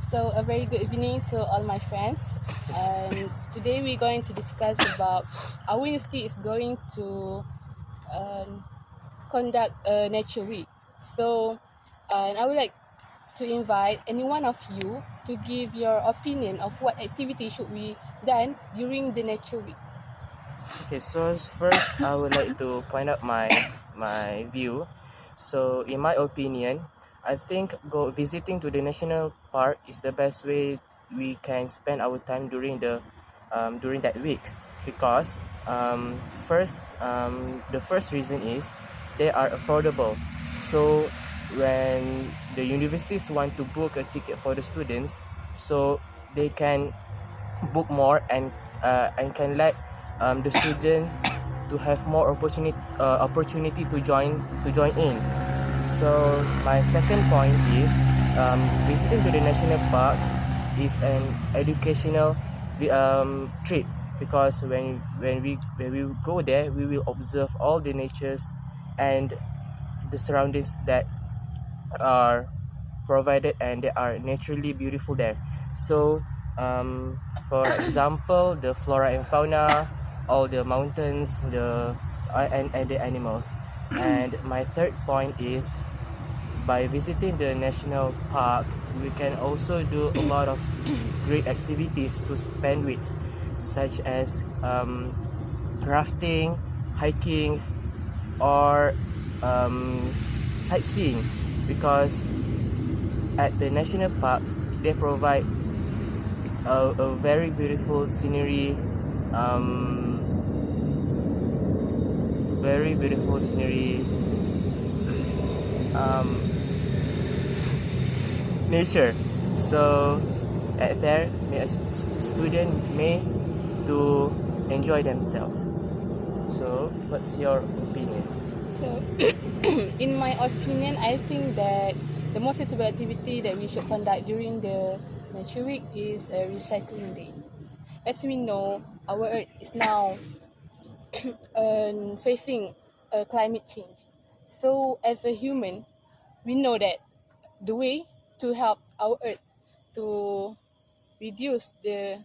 So a very good evening to all my friends. And today we're going to discuss about our university is going to um, conduct a nature week. So I would like to invite any one of you to give your opinion of what activity should be done during the nature week. Okay, so first I would like to point out my view. So in my opinion, I think go visiting to the national park is the best way we can spend our time during that week because the first reason is they are affordable. So when the universities want to book a ticket for the students, so they can book more and can let the student to have more opportunity to join in. So my second point is visiting to the national park is an educational trip because when we go there we will observe all the natures and the surroundings that are provided and they are naturally beautiful there. So for example the flora and fauna, all the mountains, and the animals. And my third point is by visiting the national park we can also do a lot of great activities to spend with, such as rafting, hiking, or sightseeing, because at the national park they provide a very beautiful scenery, very beautiful scenery, nature. So at there a student may to enjoy themselves. So what's your opinion? So, in my opinion, I think that the most suitable activity that we should conduct during the Nature Week is a recycling day. As we know, our Earth is now facing a climate change. So, as a human, we know that the way to help our Earth to reduce the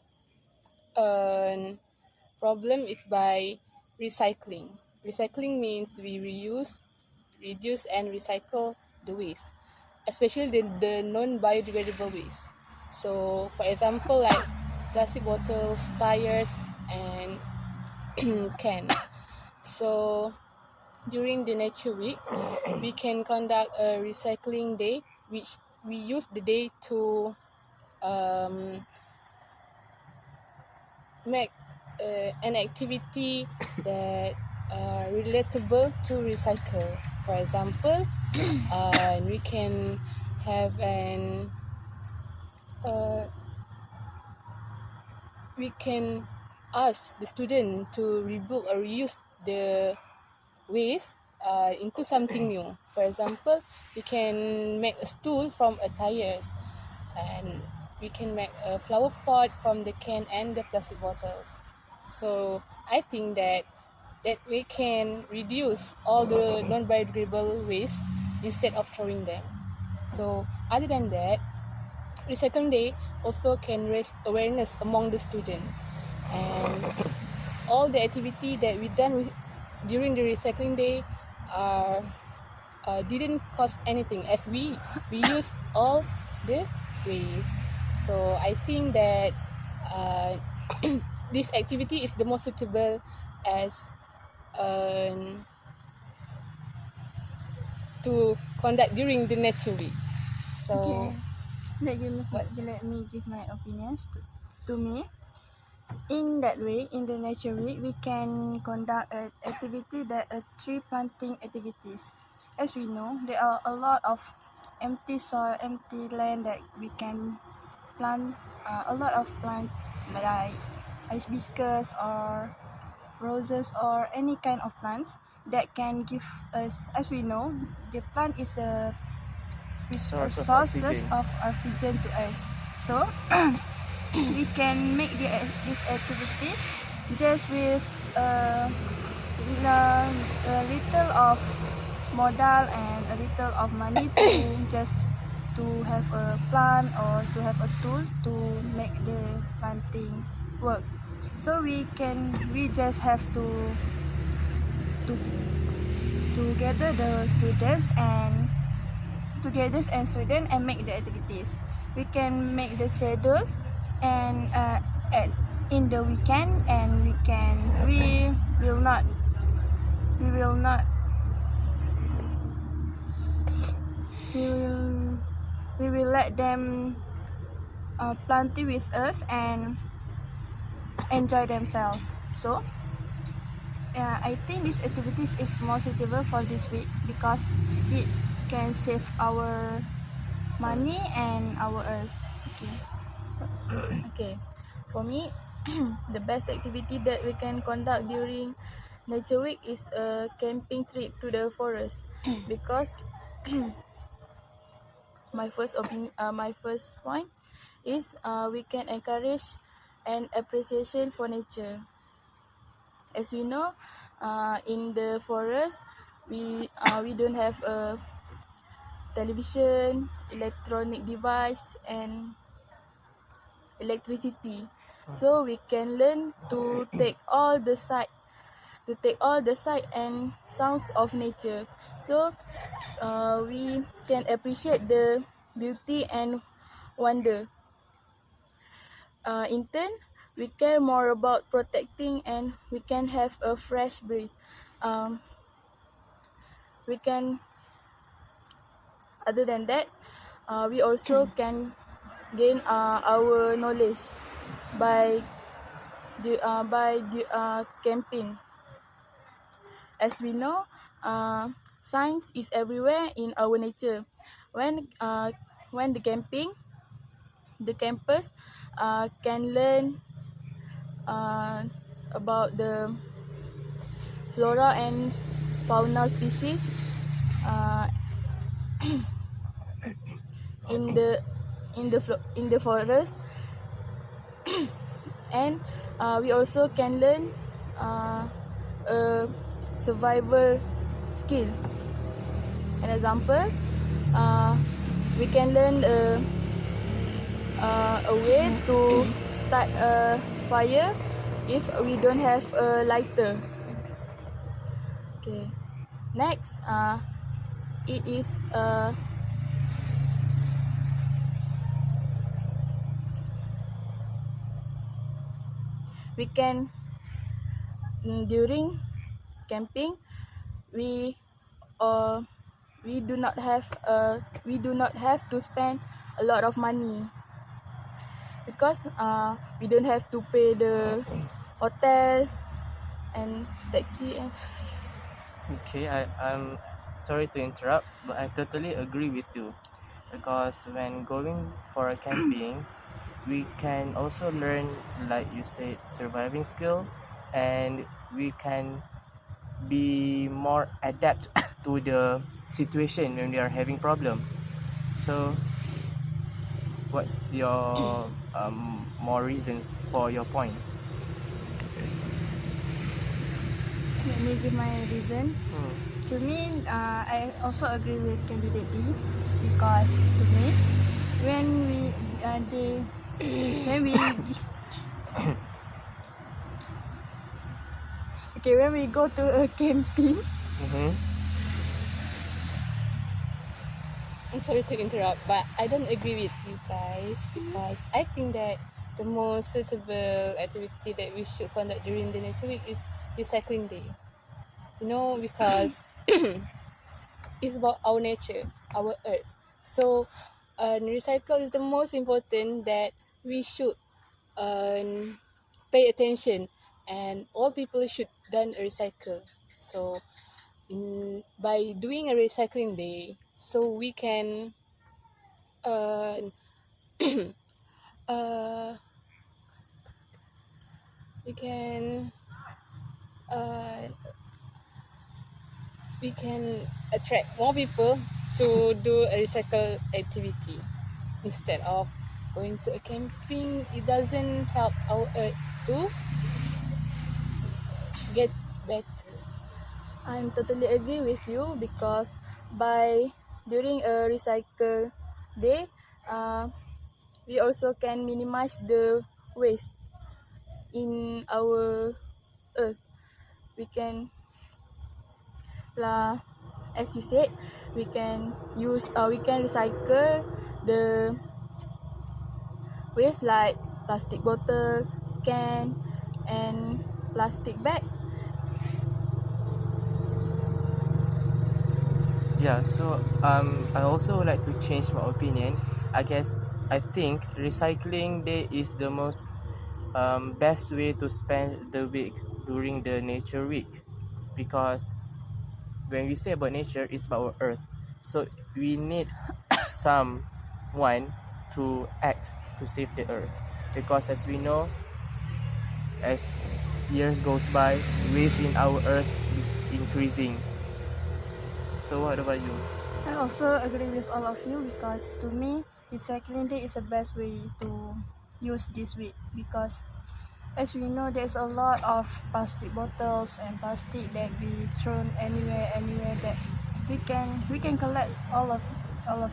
problem is by recycling. Recycling means we reuse, reduce, and recycle the waste, especially the non-biodegradable waste. So, for example, like plastic bottles, tires, and can. So, during the Nature Week, we can conduct a recycling day, which we use the day to make an activity that relatable to recycle. For example, we can have an we can ask the student to rebuild or reuse the waste into something new. For example, we can make a stool from a tires, and we can make a flower pot from the can and the plastic bottles. So I think that we can reduce all the non-biodegradable waste instead of throwing them. So other than that, Recycling Day also can raise awareness among the students, and all the activity that we done during the Recycling Day are didn't cost anything as we use all the waste. So I think that this activity is the most suitable as to conduct during the Nature Week. So Okay, let me give my opinions to me. In that way, in the Nature Week, we can conduct an activity that are tree planting activities. As we know, there are a lot of empty soil, empty land that we can plant a lot of plants like hibiscus or roses or any kind of plants that can give us, as we know, the plant is the Source of sources oxygen. of oxygen to us. So we can make this activity just with a little of modal and a little of money to just to to have a plant or to have a tool to make the planting work. So we just have to gather the students and student and make the activities. We can make the schedule and at in the weekend, and we will not we will not we will let them planting with us and enjoy themselves. So I think this activities is more suitable for this week because it can save our money and our earth. Okay, for me, the best activity that we can conduct during Nature Week is a camping trip to the forest because my first point is we can encourage an appreciation for nature. As we know, in the forest, we don't have a television, electronic device, and electricity. So we can learn to take all the sight and sounds of nature. So we can appreciate the beauty and wonder. In turn, we care more about protecting, and we can have a fresh breath. We can, other than that, we also can gain our knowledge by camping. As we know, science is everywhere in our nature. When the campers can learn about the flora and fauna species in the forest, and we also can learn a survival skill. An example, we can learn a way to start a fire if we don't have a lighter. Okay, next, it is we can during camping we do not have to spend a lot of money because we don't have to pay the hotel and taxi. Okay, I'm sorry to interrupt, but I totally agree with you because when going for a camping, we can also learn, like you said, surviving skill, and we can be more adapt to the situation when we are having problem. So, what's your more reasons for your point? Let me give my reason. To me, I also agree with candidate D because to me, when we when we go to a camping, I'm sorry to interrupt, but I don't agree with you guys because I think that the most suitable activity that we should conduct during the Nature Week is recycling day. You know, because it's about our nature, our earth. So, recycle is the most important that we should pay attention, and all people should done a recycle. So, by doing a recycling day, so we can uh, uh, we can attract more people to do a recycle activity instead of going to a camping. It doesn't help our earth to get better. I'm totally agree with you because by during a recycle Day, we also can minimize the waste in our earth. We can, as you said, we can recycle the waste like plastic bottle, can, and plastic bag. Yeah, so I also would like to change my opinion. I think recycling day is the most best way to spend the week during the nature week, because when we say about nature, it's about our earth. So we need someone to act to save the earth, because as we know, as years goes by, waste in our earth increasing. So what about you? I also agree with all of you because to me, recycling day is the best way to use this week because as we know, there's a lot of plastic bottles and plastic that we thrown anywhere that we can collect all of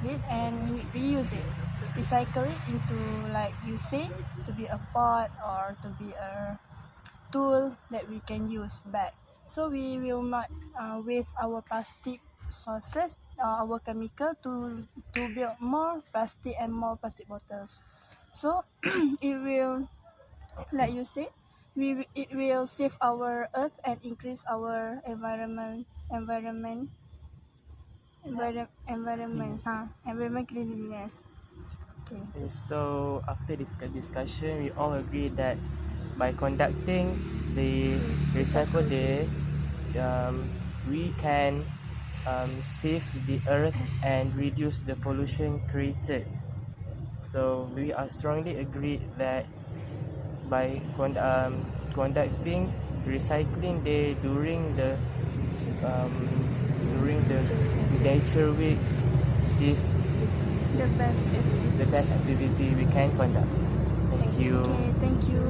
it and reuse it, recycle it into like you say to be a pot or to be a tool that we can use back. So we will not waste our plastic sources, our chemical to build more plastic and more plastic bottles. So it will, like you said, it will save our earth and increase our environment cleanliness. Okay. So after this discussion, we all agree that by conducting the recycle day, we can save the earth and reduce the pollution created. So we are strongly agreed that by conducting recycling day um, during the nature week is The best. the best activity we can conduct. Thank you. Okay, thank you.